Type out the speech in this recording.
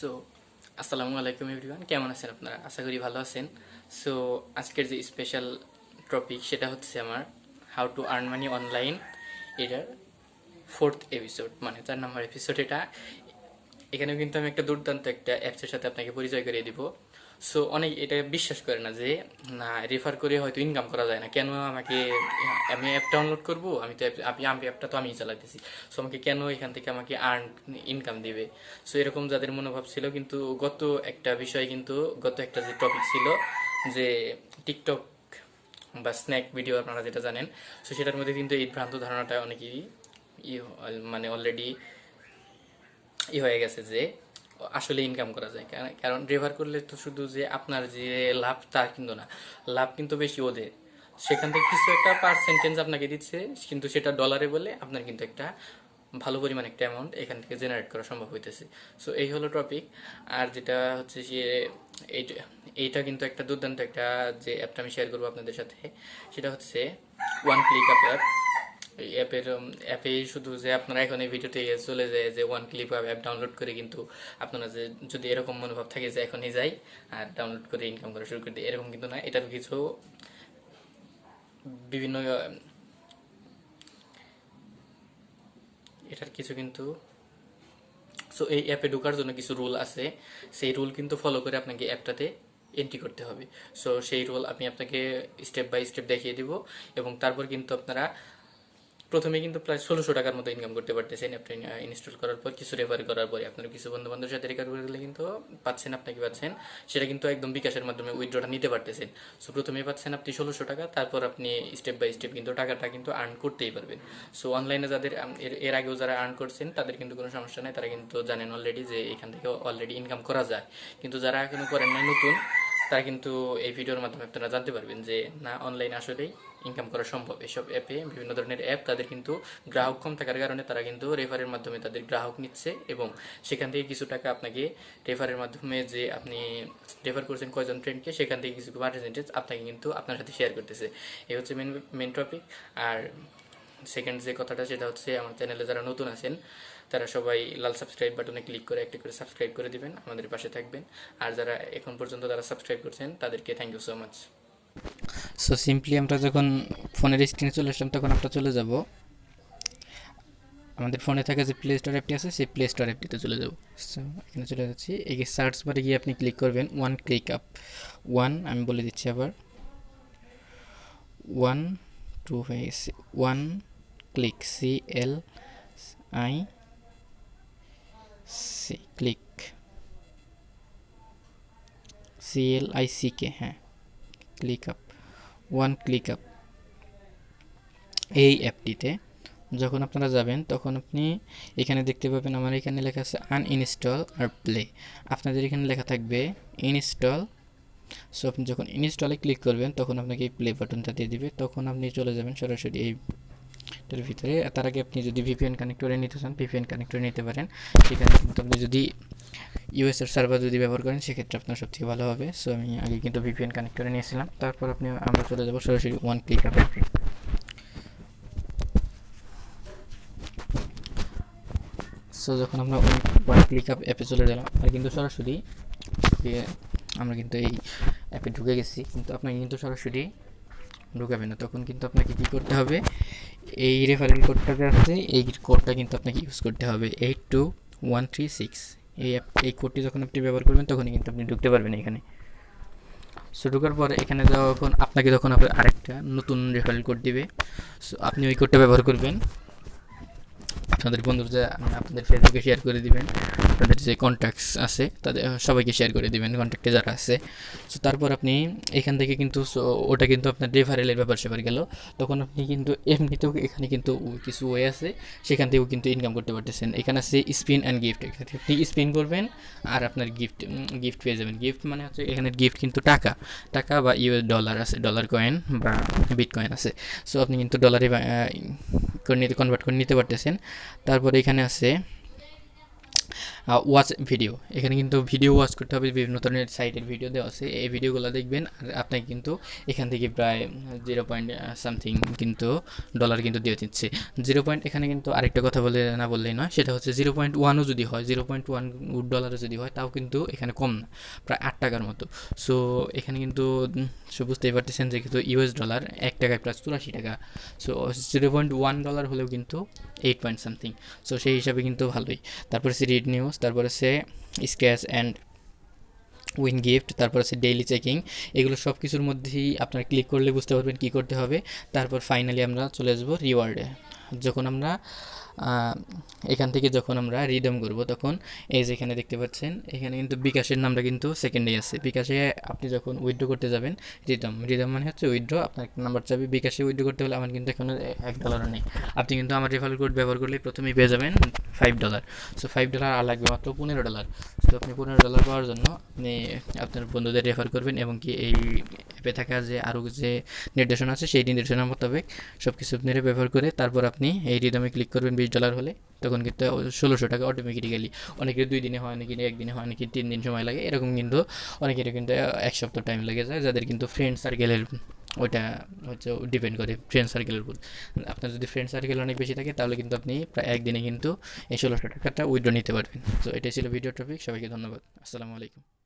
So আসসালামু আলাইকুম everyone, কেমন আছেন আপনারা? আশা করি ভালো আছেন। সো আজকের যে স্পেশাল টপিক সেটা হচ্ছে আমার how to earn money online, এটার 4th এপিসোড, মানে 4 নম্বর এপিসোড এটা। এখানেও কিন্তু আমি একটা দুর্দান্ত একটা অ্যাপসের সাথে আপনাকে পরিচয় করিয়ে দিব। সো অনেক এটা বিশ্বাস করে না যে না রেফার করে হয়তো ইনকাম করা যায় না, কেন আমাকে, আমি অ্যাপ ডাউনলোড করবো, আমি তো আমি অ্যাপটা তো আমিই চালাতেছি, সো আমাকে কেন এখান থেকে আমাকে আর্ন ইনকাম দিবে। সো এরকম যাদের মনোভাব ছিল, কিন্তু গত একটা যে টপিক ছিল যে টিকটক বা স্ন্যাক ভিডিও আপনারা যেটা জানেন, সো সেটার মধ্যে কিন্তু এই ভ্রান্ত ধারণাটা অনেকেই মানে অলরেডি হয়ে গেছে যে আসলে ইনকাম করা যায়। কারণ রেফার করলে তো শুধু যে আপনার যে লাভ তার কিন্তু না, লাভ কিন্তু বেশি ওদের। সেখান থেকে কিছু একটা পার্সেন্টেজ আপনাকে দিচ্ছে, কিন্তু সেটা ডলারে বলে আপনার কিন্তু একটা ভালো পরিমাণ একটা অ্যামাউন্ট এখান থেকে জেনারেট করা সম্ভব হইতেছে। সো এই হলো টপিক। আর যেটা হচ্ছে যে এইটা কিন্তু একটা দুর্দান্ত একটা যে অ্যাপটা আমি শেয়ার করবো আপনাদের সাথে, সেটা হচ্ছে ওয়ান ক্লিক আপ অ্যাপ। এই অ্যাপে শুধু যে আপনারা এখন এই ভিডিওতে চলে যায় যে ওয়ান ক্লিক অ্যাপ ডাউনলোড করে, কিন্তু আপনারা যে যদি এরকম মনোভাব থাকে যে এখনই যাই আর ডাউনলোড করে ইনকাম করা শুরু করে দিই, এরকম কিন্তু না। এটার কিছু বিভিন্ন এটার কিছু কিন্তু সো এই অ্যাপে ঢোকার জন্য কিছু রুল আছে, সেই রুল কিন্তু ফলো করে আপনাকে অ্যাপটাতে এন্ট্রি করতে হবে। সো সেই রুল আমি আপনাকে স্টেপ বাই স্টেপ দেখিয়ে দিব, এবং তারপর কিন্তু আপনারা প্রথমে কিন্তু প্রায় 1600 টাকার মতো ইনকাম করতে পারতেছেন অ্যাপটা ইনস্টল করার পর, কিছু রেফার করার পরে। আপনার কিছু বন্ধু বান্ধবের সাথে রেফার করে দিলে কিন্তু আপনাকে পাচ্ছেন সেটা কিন্তু একদম বিকাশের মাধ্যমে উইথড্রটা নিতে পারতেছেন। সো প্রথমেই পাচ্ছেন আপনি 1600 টাকা, তারপর আপনি স্টেপ বাই স্টেপ কিন্তু টাকাটা কিন্তু আর্ন করতেই পারবেন। সো অনলাইনে যাদের এর আগেও যারা আর্ন করছেন তাদের কিন্তু কোনো সমস্যা নেই, তারা কিন্তু জানেন অলরেডি যে এখান থেকে অলরেডি ইনকাম করা যায়। কিন্তু যারা এখনো করেন নাই, নতুন, তারা কিন্তু এই ভিডিওর মাধ্যমে আপনারা জানতে পারবেন যে না, অনলাইন আসলেই ইনকাম করা সম্ভব। এসব অ্যাপে, বিভিন্ন ধরনের অ্যাপ, তাদের কিন্তু গ্রাহক কম থাকার কারণে তারা কিন্তু রেফারের মাধ্যমে তাদের গ্রাহক নিচ্ছে, এবং সেখান থেকে কিছু টাকা আপনাকে রেফারের মাধ্যমে যে আপনি রেফার করছেন কয়জন ফ্রেন্ডকে, সেখান থেকে কিছু পার্সেন্টেজ আপনাকে কিন্তু আপনার সাথে শেয়ার করতেছে। এই হচ্ছে মেন টপিক। আর সেকেন্ড যে কথাটা, সেটা হচ্ছে আমার চ্যানেলে যারা নতুন আছেন তারা সবাই লাল সাবস্ক্রাইব বাটনে ক্লিক করে একটা করে সাবস্ক্রাইব করে দিবেন, আমাদের পাশে থাকবেন। আর যারা এখন পর্যন্ত যারা সাবস্ক্রাইব করছেন তাদেরকে thank you so much. So simply আমরা যখন ফোনের স্ক্রিনে চলে আসলাম, তখন আমরা চলে যাব আমাদের ফোনে থাকা যে প্লে স্টোর অ্যাপটি আছে, সেই প্লে স্টোর অ্যাপটিতে চলে যাব। সো এখানে চলে যাচ্ছি, এই সার্চ বারে গিয়ে আপনি ক্লিক করবেন ওয়ান ক্লিক আপ। ওয়ান, আমি বলে দিচ্ছি আবার, ওয়ান, টু হয়ে গেছে, one click, CLIC, click, CLICK, হ্যাঁ, click up, one click up. এই অ্যাপটিতে যখন আপনারা যাবেন, তখন আপনি এখানে দেখতে পাবেন আমার এখানে লেখা আছে আনইনস্টল আর প্লে। আপনাদের এখানে লেখা থাকবে ইনস্টল। সো আপনি যখন ইনস্টলে ক্লিক করবেন, তখন আপনাকে এই প্লে বাটনটা দিয়ে দিবে, তখন আপনি চলে যাবেন সরাসরি এইটার ভিতরে। তার আগে আপনি যদি ভিপিএন কানেক্টরে নিতে চান, ভিপিএন কানেক্টরে নিতে পারেন। সেখানে কিন্তু আপনি যদি ইউএসএর সার্ভার যদি ব্যবহার করেন, সেক্ষেত্রে আপনার সবথেকে ভালো হবে। সো আমি আগে কিন্তু ভিপিএন কানেক্টরে নিয়েছিলাম। তারপর আমরা চলে যাব সরাসরি ওয়ান ক্লিক আপে। সো যখন আমরা ওয়ান ক্লিক আপ অ্যাপে চলে গেলাম, আর কিন্তু সরাসরি আমরা কিন্তু এই অ্যাপে ঢুকে গেছি, কিন্তু আপনাকে কিন্তু সরাসরি ঢুকাবে না। তখন কিন্তু আপনাকে কী করতে হবে, এই রেফারেল কোডটা আছে, এই কোডটা কিন্তু আপনাকে ইউজ করতে হবে, 82136। এই কোডটি যখন আপনি ব্যবহার করবেন, তখনই কিন্তু আপনি ঢুকতে পারবেন এখানে। সো ঢোকার পরে এখানে আপনাকে তখন আরেকটা নতুন রেফারেল কোড দিবে। সো আপনি ওই কোডটা ব্যবহার করবেন, আপনাদের বন্ধুরা আপনাদের ফেসবুকে শেয়ার করে দিবেন, আপনাদের যে কন্ট্যাক্টস আছে তাদের সবাইকে শেয়ার করে দিবেন, কন্ট্যাক্টে যারা আছে। সো তারপর আপনি এখান থেকে কিন্তু ওটা কিন্তু আপনার রেফারেলের ব্যাপার স্যাপার গেল। তখন আপনি কিন্তু এমনিতেও এখানে কিন্তু কিছু ওয়ে আছে, সেখান থেকেও কিন্তু ইনকাম করতে পারতেছেন। এখানে আছে স্পিন অ্যান্ড গিফট। আপনি স্পিন করবেন আর আপনার গিফট পেয়ে যাবেন। গিফট মানে হচ্ছে এখানে গিফট কিন্তু টাকা বা ইউএস ডলার আছে, ডলার কয়েন বা বিটকয়েন আছে। সো আপনি কিন্তু ডলারে কনভার্ট করে নিতে পারতেছেন। তারপরে এখানে আছে ওয়াচ ভিডিও, এখানে কিন্তু ভিডিও ওয়াচ করতে হবে, বিভিন্ন ধরনের সাইটের ভিডিও দেওয়া আছে, এই ভিডিওগুলো দেখবেন আর আপনাকে কিন্তু এখান থেকে প্রায় 0 সামথিং কিন্তু ডলার কিন্তু দিয়ে দিচ্ছে। 0 এখানে কিন্তু আরেকটা কথা বলে না বললেই নয়, সেটা হচ্ছে 0.1ও যদি হয়, 0.1 ডলারও যদি হয়, তাও কিন্তু এখানে কম না, প্রায় 8 টাকার মতো। সো এখানে কিন্তু বুঝতেই পারতেছেন যে কিন্তু ইউএস ডলার 1 টাকায় প্রায় 84 টাকা। সো 0.1 ডলার হলেও কিন্তু 8 সামথিং। সো সেই হিসাবে কিন্তু ভালোই। তারপর আছে রিড নিউজ, তারপর আছে স্ক্যাচ অ্যান্ড উইন গিফট, তারপর আছে ডেইলি চেকিং। এগুলো সব কিছুর মধ্যেই আপনারা ক্লিক করলে বুঝতে পারবেন কী করতে হবে। তারপর ফাইনালি আমরা চলে আসবো রিওয়ার্ডে। যখন আমরা এখান থেকে যখন আমরা রিডেম করব, তখন এই যে এখানে দেখতে পাচ্ছেন, এখানে কিন্তু বিকাশের নামটা কিন্তু সেকেন্ডেই আছে। বিকাশে আপনি যখন উইথড্র করতে যাবেন, রিডেম মানে হচ্ছে উইথড্র, আপনার একটা নাম্বার চাবি। বিকাশে উইথড্র করতে হলে আমার কিন্তু এখানে $1 নেই, আপনি কিন্তু আমার রেফারেল কোড ব্যবহার করলে প্রথমেই পেয়ে যাবেন $5। সো $5 আর লাগবে মাত্র $15। সো আপনি $15 পাওয়ার জন্য আপনি আপনার বন্ধুদের রেফার করবেন, এবং কি এই অ্যাপে থাকা যে আরও যে নির্দেশনা আছে সেই নির্দেশনা মোতাবেক সব কিছু আপনারা ব্যবহার করে তারপর আপনি এই রিদমে ক্লিক করবেন। $20 হলে তখন কিন্তু 1600 টাকা অটোমেটিক্যালি। অনেকের 2 দিনে হয়, অনেকের 1 দিনে হয়, অনেকের 3 দিন সময় লাগে, এরকম কিন্তু অনেকের কিন্তু 1 সপ্তাহ টাইম লেগে যায়, যাদের কিন্তু ফ্রেন্ড সার্কেলের ওইটা হচ্ছে ডিপেন্ড করে ফ্রেন্ড সার্কেলের উপর। আপনার যদি ফ্রেন্ড সার্কেল অনেক বেশি থাকে তাহলে কিন্তু আপনি প্রায় একদিনে কিন্তু এই 1600 টাকাটা উইথড্র নিতে পারবেন। তো এটাই ছিল ভিডিও টপিক। সবাইকে ধন্যবাদ। আসসালামু আলাইকুম।